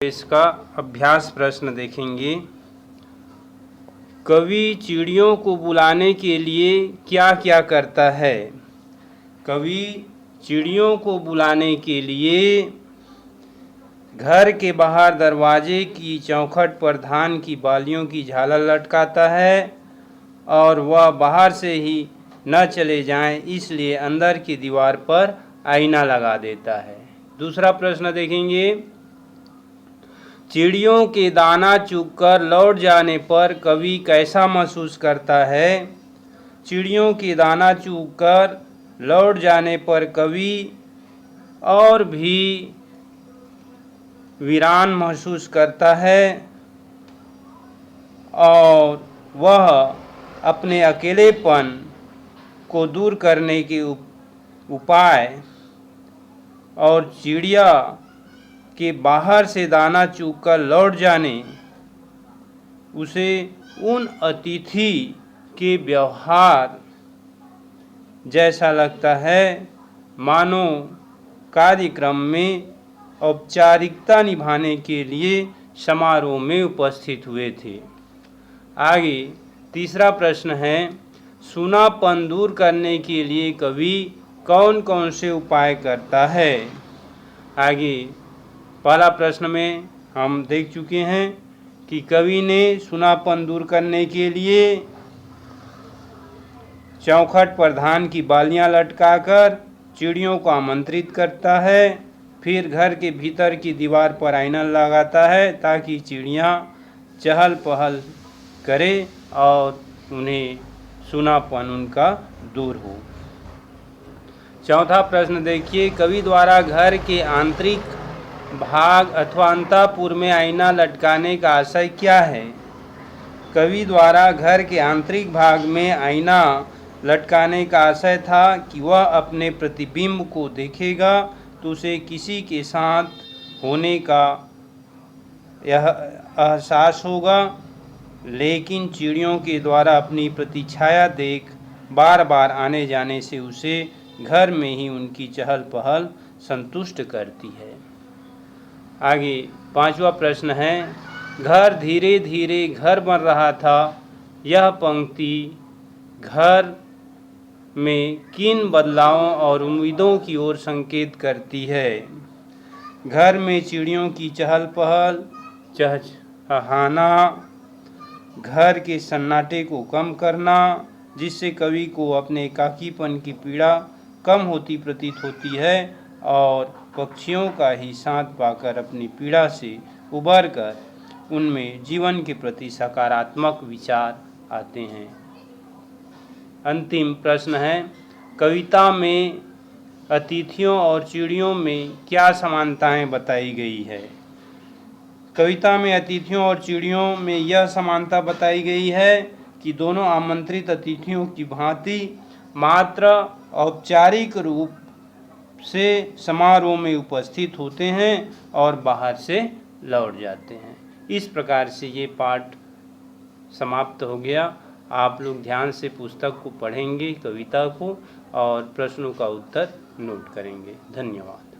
इसका अभ्यास प्रश्न देखेंगे। कवि चिड़ियों को बुलाने के लिए क्या क्या करता है? कवि चिड़ियों को बुलाने के लिए घर के बाहर दरवाजे की चौखट पर धान की बालियों की झालर लटकाता है और वह बाहर से ही न चले जाएं, इसलिए अंदर की दीवार पर आईना लगा देता है। दूसरा प्रश्न देखेंगे। चिड़ियों के दाना चुगकर लौट जाने पर कवि कैसा महसूस करता है? चिड़ियों के दाना चुगकर लौट जाने पर कवि और भी वीरान महसूस करता है और वह अपने अकेलेपन को दूर करने के उपाय और चिड़िया के बाहर से दाना चुगकर लौट जाने उसे उन अतिथि के व्यवहार जैसा लगता है मानो कार्यक्रम में औपचारिकता निभाने के लिए समारोह में उपस्थित हुए थे। आगे तीसरा प्रश्न है, सूनापन दूर करने के लिए कवि कौन कौन से उपाय करता है? आगे पहला प्रश्न में हम देख चुके हैं कि कवि ने सूनापन दूर करने के लिए चौखट पर धान की बालियां लटकाकर चिड़ियों को आमंत्रित करता है। फिर घर के भीतर की दीवार पर आईना लगाता है ताकि चिड़ियां चहल पहल करे और उन्हें सूनापन उनका दूर हो। चौथा प्रश्न देखिए, कवि द्वारा घर के आंतरिक भाग अथवा अंतःपुर में आईना लटकाने का आशय क्या है? कवि द्वारा घर के आंतरिक भाग में आईना लटकाने का आशय था कि वह अपने प्रतिबिंब को देखेगा तो उसे किसी के साथ होने का यह एहसास होगा, लेकिन चिड़ियों के द्वारा अपनी प्रतिछाया देख बार बार आने जाने से उसे घर में ही उनकी चहल पहल संतुष्ट करती है। आगे पांचवा प्रश्न है, घर धीरे धीरे घर बन रहा था, यह पंक्ति घर में किन बदलावों और उम्मीदों की ओर संकेत करती है? घर में चिड़ियों की चहल पहल, चहचहाना, घर के सन्नाटे को कम करना जिससे कवि को अपने एकाकीपन की पीड़ा कम होती प्रतीत होती है और पक्षियों का ही साथ पाकर अपनी पीड़ा से उबरकर उनमें जीवन के प्रति सकारात्मक विचार आते हैं। अंतिम प्रश्न है, कविता में अतिथियों और चिड़ियों में क्या समानताएं बताई गई है? कविता में अतिथियों और चिड़ियों में यह समानता बताई गई है कि दोनों आमंत्रित अतिथियों की भांति मात्र औपचारिक रूप से समारोह में उपस्थित होते हैं और बाहर से लौट जाते हैं। इस प्रकार से ये पाठ समाप्त हो गया। आप लोग ध्यान से पुस्तक को पढ़ेंगे, कविता को, और प्रश्नों का उत्तर नोट करेंगे। धन्यवाद।